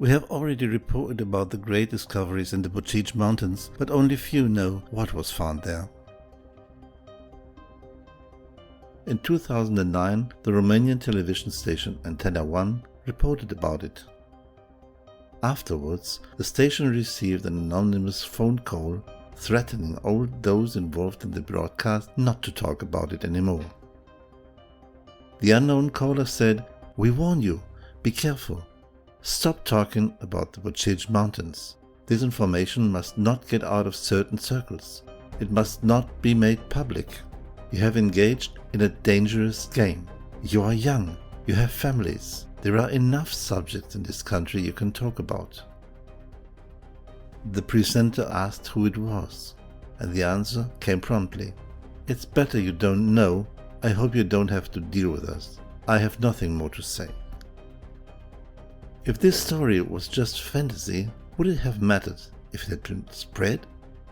We have already reported about the great discoveries in the Bucegi Mountains, but only few know what was found there. In 2009, the Romanian television station Antena 1 reported about it. Afterwards, the station received an anonymous phone call threatening all those involved in the broadcast not to talk about it anymore. The unknown caller said, "We warn you, be careful. Stop talking about the Bucegi Mountains. This information must not get out of certain circles. It must not be made public. You have engaged in a dangerous game. You are young. You have families. There are enough subjects in this country you can talk about." The presenter asked who it was, and the answer came promptly. "It's better you don't know. I hope you don't have to deal with us. I have nothing more to say." If this story was just fantasy, would it have mattered if it had been spread?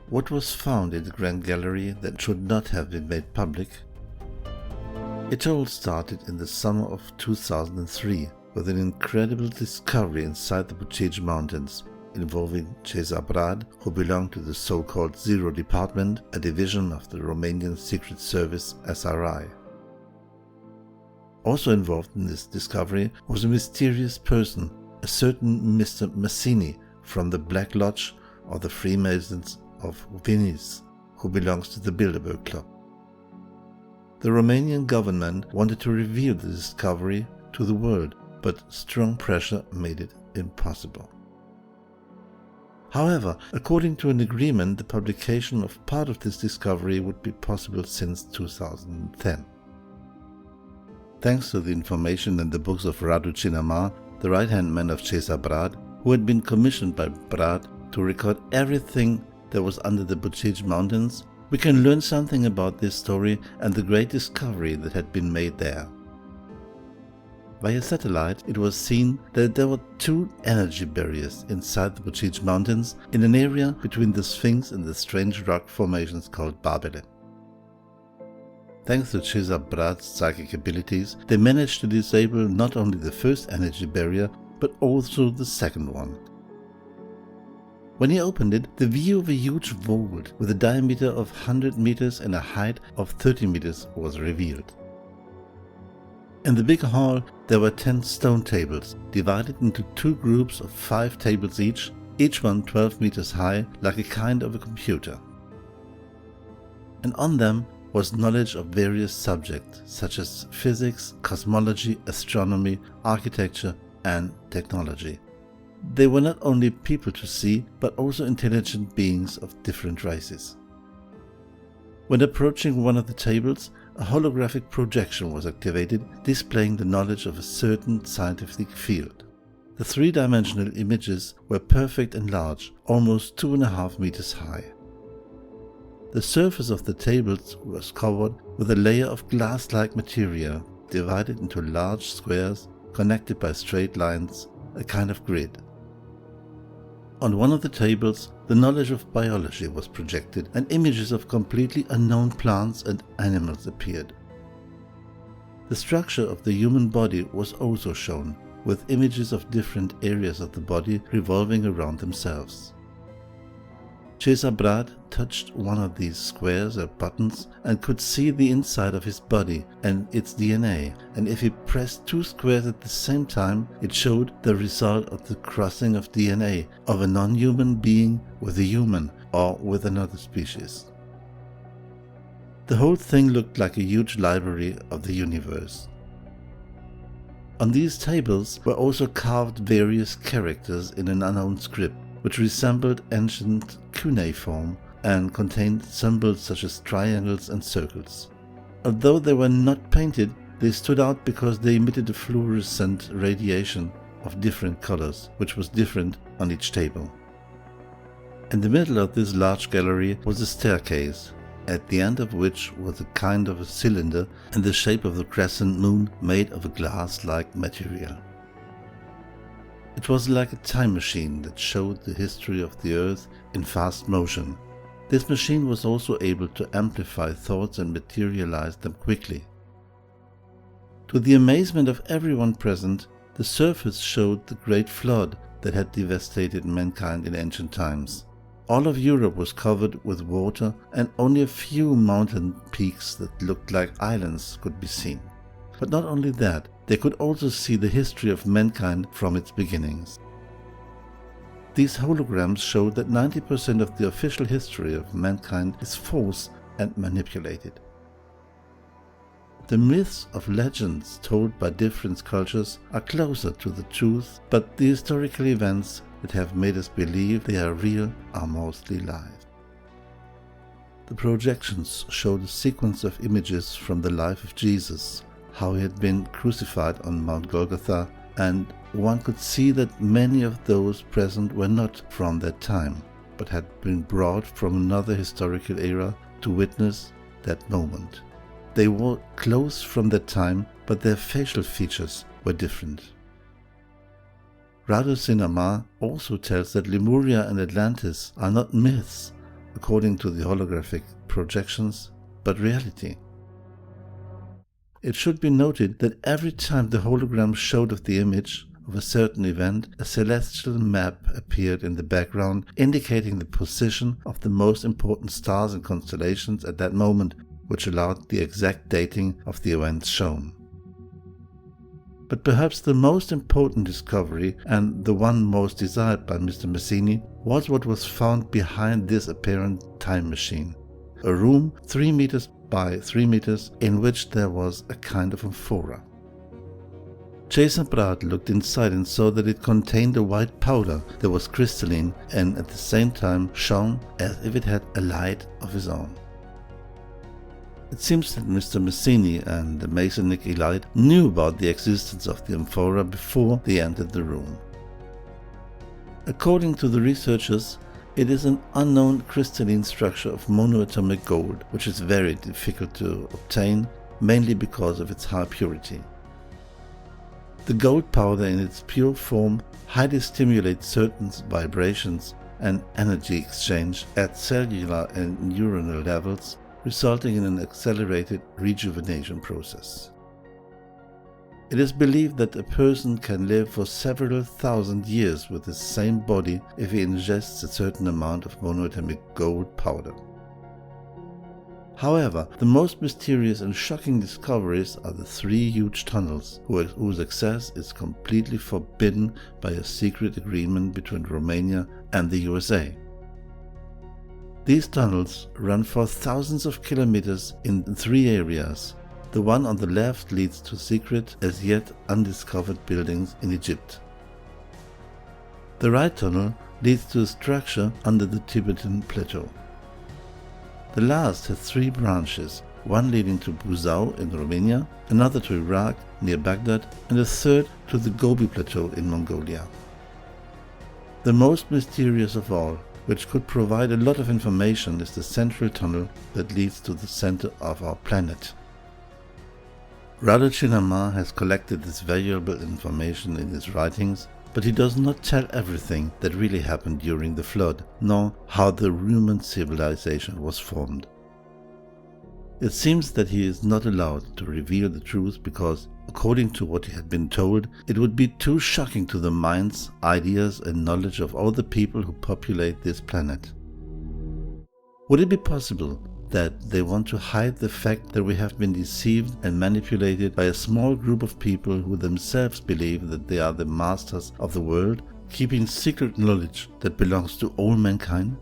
What was found in the Grand Gallery that should not have been made public? It all started in the summer of 2003 with an incredible discovery inside the Bucegi Mountains involving Cezar Brad, who belonged to the so-called Zero Department, a division of the Romanian Secret Service SRI. Also involved in this discovery was a mysterious person, a certain Mr. Massini from the Black Lodge or the Freemasons of Venice, who belongs to the Bilderberg Club. The Romanian government wanted to reveal the discovery to the world, but strong pressure made it impossible. However, according to an agreement, the publication of part of this discovery would be possible since 2010. Thanks to the information in the books of Radu Cinema, the right-hand man of Cezar Brad, who had been commissioned by Brad to record everything that was under the Bucegi Mountains, we can learn something about this story and the great discovery that had been made there. Via satellite, it was seen that there were two energy barriers inside the Bucegi Mountains in an area between the Sphinx and the strange rock formations called Barbele. Thanks to Cezar Brad's psychic abilities, they managed to disable not only the first energy barrier, but also the second one. When he opened it, the view of a huge vault with a diameter of 100 meters and a height of 30 meters was revealed. In the big hall, there were 10 stone tables, divided into two groups of 5 tables each one 12 meters high, like a kind of a computer. And on them was knowledge of various subjects, such as physics, cosmology, astronomy, architecture, and technology. They were not only people to see, but also intelligent beings of different races. When approaching one of the tables, a holographic projection was activated, displaying the knowledge of a certain scientific field. The three-dimensional images were perfect and large, almost 2.5 meters high. The surface of the tables was covered with a layer of glass-like material, divided into large squares connected by straight lines, a kind of grid. On one of the tables, the knowledge of biology was projected and images of completely unknown plants and animals appeared. The structure of the human body was also shown, with images of different areas of the body revolving around themselves. Cezar Brad touched one of these squares or buttons and could see the inside of his body and its DNA, and if he pressed 2 squares at the same time, it showed the result of the crossing of DNA of a non-human being with a human or with another species. The whole thing looked like a huge library of the universe. On these tables were also carved various characters in an unknown script, which resembled ancient cuneiform and contained symbols such as triangles and circles. Although they were not painted, they stood out because they emitted a fluorescent radiation of different colors, which was different on each table. In the middle of this large gallery was a staircase, at the end of which was a kind of a cylinder in the shape of the crescent moon made of a glass-like material. It was like a time machine that showed the history of the Earth in fast motion. This machine was also able to amplify thoughts and materialize them quickly. To the amazement of everyone present, the surface showed the great flood that had devastated mankind in ancient times. All of Europe was covered with water, and only a few mountain peaks that looked like islands could be seen. But not only that, they could also see the history of mankind from its beginnings. These holograms showed that 90% of the official history of mankind is false and manipulated. The myths of legends told by different cultures are closer to the truth, but the historical events that have made us believe they are real are mostly lies. The projections showed a sequence of images from the life of Jesus, how he had been crucified on Mount Golgotha, and one could see that many of those present were not from that time, but had been brought from another historical era to witness that moment. They wore clothes from that time, but their facial features were different. Radio Cinema also tells that Lemuria and Atlantis are not myths, according to the holographic projections, but reality. It should be noted that every time the hologram showed of the image of a certain event, a celestial map appeared in the background, indicating the position of the most important stars and constellations at that moment, which allowed the exact dating of the events shown. But perhaps the most important discovery, and the one most desired by Mr. Mazzini, was what was found behind this apparent time machine. A room 3 meters by 3 meters in which there was a kind of amphora. Jason Pratt looked inside and saw that it contained a white powder that was crystalline and at the same time shone as if it had a light of its own. It seems that Mr. Mazzini and the Masonic elite knew about the existence of the amphora before they entered the room. According to the researchers, it is an unknown crystalline structure of monoatomic gold, which is very difficult to obtain, mainly because of its high purity. The gold powder in its pure form highly stimulates certain vibrations and energy exchange at cellular and neuronal levels, resulting in an accelerated rejuvenation process. It is believed that a person can live for several thousand years with the same body if he ingests a certain amount of monoatomic gold powder. However, the most mysterious and shocking discoveries are the 3 huge tunnels, whose access is completely forbidden by a secret agreement between Romania and the USA. These tunnels run for thousands of kilometers in 3 areas. The one on the left leads to secret, as yet undiscovered buildings in Egypt. The right tunnel leads to a structure under the Tibetan plateau. The last has 3 branches, one leading to Bucegi in Romania, another to Iraq near Baghdad, and a third to the Gobi Plateau in Mongolia. The most mysterious of all, which could provide a lot of information, is the central tunnel that leads to the center of our planet. Radio Cinema has collected this valuable information in his writings, but he does not tell everything that really happened during the flood, nor how the Roman civilization was formed. It seems that he is not allowed to reveal the truth because, according to what he had been told, it would be too shocking to the minds, ideas and knowledge of all the people who populate this planet. Would it be possible that they want to hide the fact that we have been deceived and manipulated by a small group of people who themselves believe that they are the masters of the world, keeping secret knowledge that belongs to all mankind?